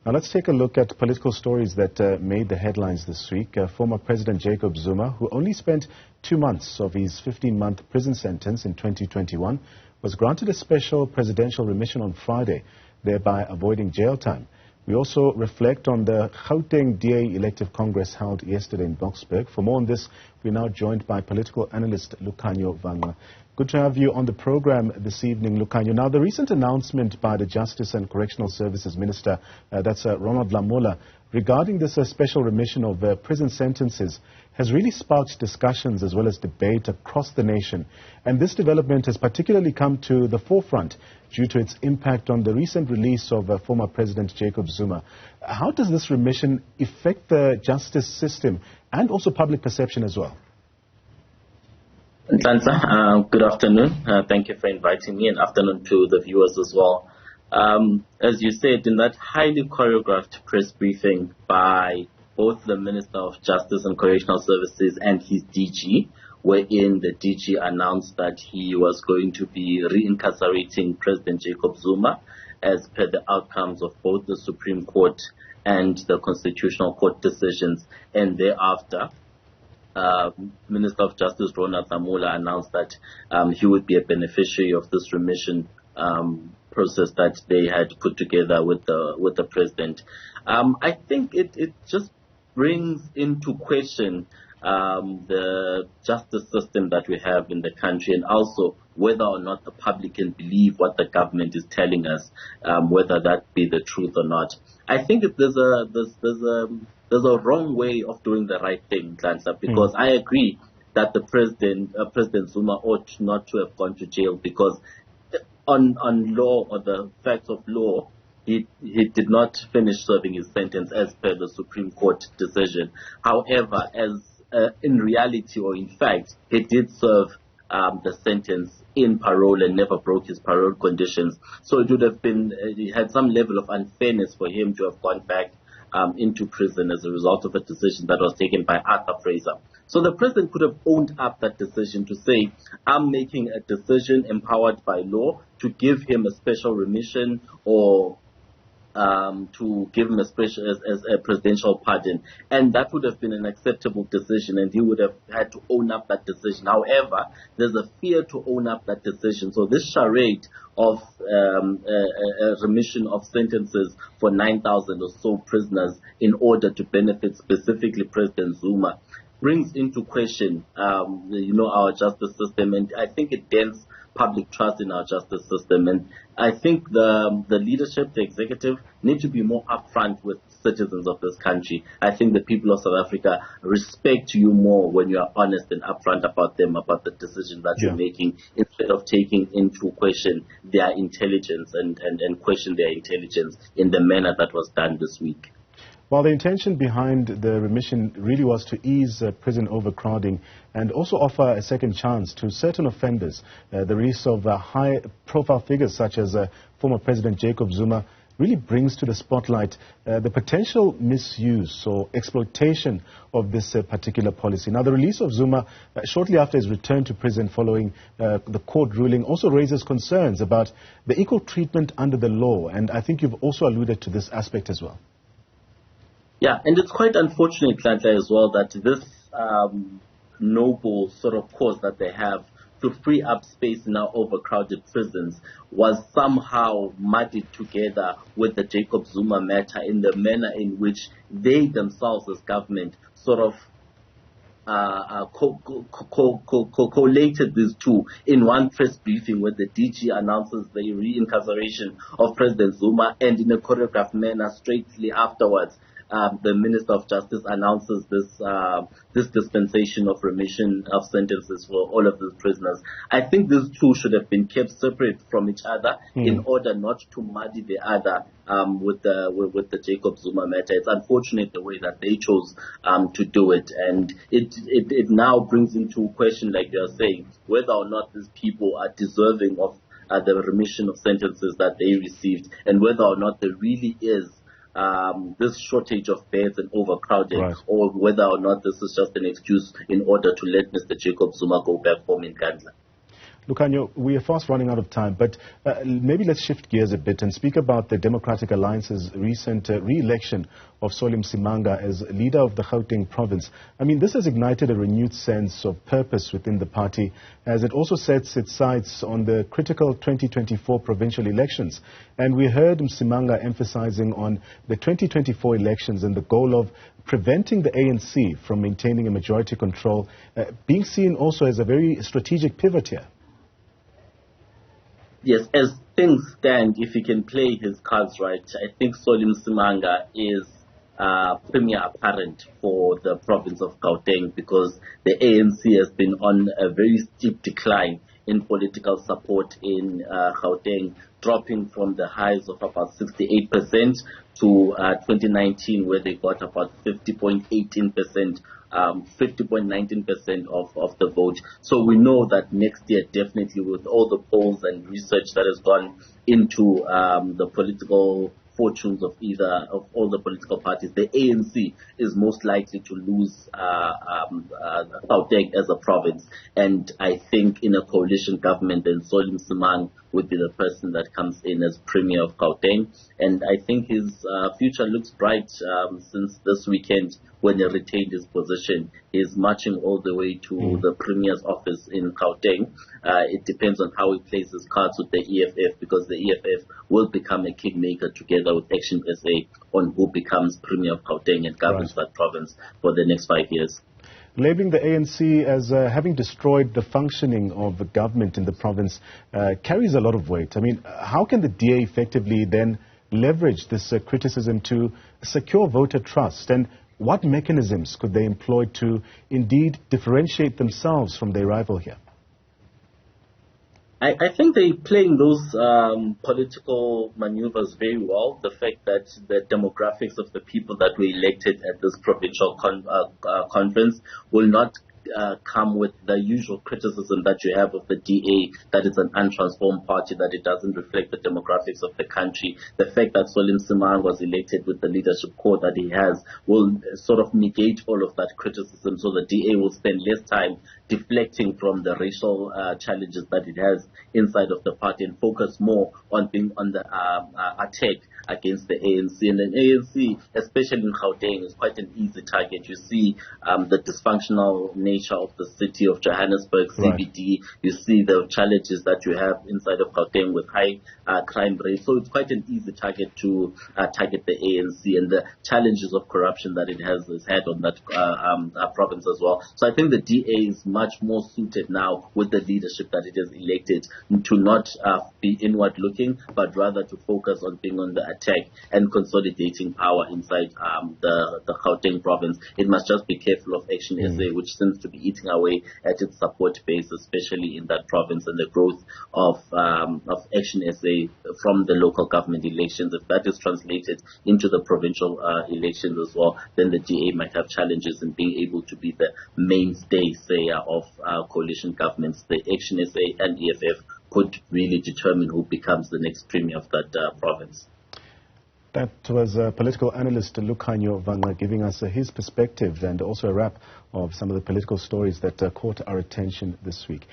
Now let's take a look at political stories that made the headlines this week. Former President Jacob Zuma, who only spent 2 months of his 15-month prison sentence in 2021, was granted a special presidential remission on Friday, thereby avoiding jail time. We also reflect on the Gauteng DA elective congress held yesterday in Boksburg. For more on this, we're now joined by political analyst Lukhanyo Vangqa. Good to have you on the program this evening, Lukhanyo. Now, the recent announcement by the Justice and Correctional Services Minister, that's Ronald Lamola, regarding this special remission of prison sentences has really sparked discussions as well as debate across the nation. And this development has particularly come to the forefront due to its impact on the recent release of former President Jacob Zuma. How does this remission affect the justice system and also public perception as well? Good afternoon. Thank you for inviting me, and afternoon to the viewers as well. As you said, in that highly choreographed press briefing by both the Minister of Justice and Correctional Services and his DG, wherein the DG announced that he was going to be reincarcerating President Jacob Zuma as per the outcomes of both the Supreme Court and the Constitutional Court decisions, and thereafter Minister of Justice Ronald Lamola announced that he would be a beneficiary of this remission process that they had put together with the president. I think it just brings into question the justice system that we have in the country, and also whether or not the public can believe what the government is telling us, whether that be the truth or not. I think there's a wrong way of doing the right thing, Klansa, because I agree that the President Zuma ought not to have gone to jail, because on law, or the facts of law, he did not finish serving his sentence as per the Supreme Court decision. However, in reality, or in fact, he did serve the sentence in parole and never broke his parole conditions. So it would have been, it had some level of unfairness for him to have gone back into prison as a result of a decision that was taken by Arthur Fraser. So the president could have owned up that decision to say, I'm making a decision empowered by law to give him a special remission, or to give him a presidential pardon, and that would have been an acceptable decision, and he would have had to own up that decision. However, there's a fear to own up that decision. So this charade of a remission of sentences for 9,000 or so prisoners in order to benefit specifically President Zuma brings into question, our justice system, and I think it dents public trust in our justice system. And I think the leadership, the executive, need to be more upfront with citizens of this country. I think the people of South Africa respect you more when you are honest and upfront about them, about the decisions that you're making, instead of taking into question their intelligence and question their intelligence in the manner that was done this week. Well, the intention behind the remission really was to ease prison overcrowding and also offer a second chance to certain offenders. The release of high-profile figures such as former President Jacob Zuma really brings to the spotlight the potential misuse or exploitation of this particular policy. Now, the release of Zuma shortly after his return to prison following the court ruling also raises concerns about the equal treatment under the law, and I think you've also alluded to this aspect as well. Yeah, and it's quite unfortunate, Klantla, as well, that this noble sort of cause that they have to free up space in our overcrowded prisons was somehow muddied together with the Jacob Zuma matter in the manner in which they themselves as government sort of collated these two in one press briefing, where the DG announces the reincarceration of President Zuma, and in a choreographed manner straightly afterwards, the Minister of Justice announces this dispensation of remission of sentences for all of these prisoners. I think these two should have been kept separate from each other in order not to muddy the other with the Jacob Zuma matter. It's unfortunate the way that they chose to do it, and it now brings into question, like you are saying, whether or not these people are deserving of the remission of sentences that they received, and whether or not there really is this shortage of beds and overcrowding, or whether or not this is just an excuse in order to let Mr. Jacob Zuma go back home in Ghana. Lukhanyo, we are fast running out of time, but maybe let's shift gears a bit and speak about the Democratic Alliance's recent re-election of Solly Msimanga as leader of the Gauteng province. I mean, this has ignited a renewed sense of purpose within the party, as it also sets its sights on the critical 2024 provincial elections. And we heard Msimanga emphasizing on the 2024 elections and the goal of preventing the ANC from maintaining a majority control, being seen also as a very strategic pivot here. Yes, as things stand, if he can play his cards right, I think Solly Msimanga is premier apparent for the province of Gauteng, because the ANC has been on a very steep decline in political support in Gauteng, dropping from the highs of about 68% to 2019, where they got about 50.18%. 50.19% of the vote. So we know that next year, definitely, with all the polls and research that has gone into the political fortunes of all the political parties, the ANC is most likely to lose Gauteng as a province. And I think in a coalition government, then Solly Msimanga would be the person that comes in as premier of Gauteng. And I think his future looks bright since this weekend, when he retained his position. He's marching all the way to the premier's office in Gauteng. It depends on how he plays his cards with the EFF, because the EFF will become a kingmaker together with Action SA on who becomes premier of Gauteng and governs that province for the next 5 years. Labeling the ANC as having destroyed the functioning of the government in the province carries a lot of weight. I mean, how can the DA effectively then leverage this criticism to secure voter trust? And what mechanisms could they employ to indeed differentiate themselves from their rival here? I think they're playing those political maneuvers very well. The fact that the demographics of the people that were elected at this provincial conference will not come with the usual criticism that you have of the DA, that it's an untransformed party, that it doesn't reflect the demographics of the country. The fact that Solly Msimanga was elected with the leadership core that he has will sort of negate all of that criticism, so the DA will spend less time deflecting from the racial challenges that it has inside of the party and focus more on being on the attack against the ANC. And the ANC, especially in Gauteng, is quite an easy target. You see the dysfunctional nature of the city of Johannesburg, CBD. You see the challenges that you have inside of Gauteng with high crime rate. So it's quite an easy target to target the ANC and the challenges of corruption that it has had on that province as well. So I think the DA is much more suited now with the leadership that it has elected to not be inward looking, but rather to focus on being on the attack and consolidating power inside the Gauteng province. It must just be careful of Action SA, which seems to be eating away at its support base, especially in that province, and the growth of Action SA from the local government elections. If that is translated into the provincial elections as well, then the DA might have challenges in being able to be the mainstay of coalition governments. The Action SA and EFF could really determine who becomes the next premier of that province. That was political analyst Lukhanyo Vangqa giving us his perspective, and also a wrap of some of the political stories that caught our attention this week.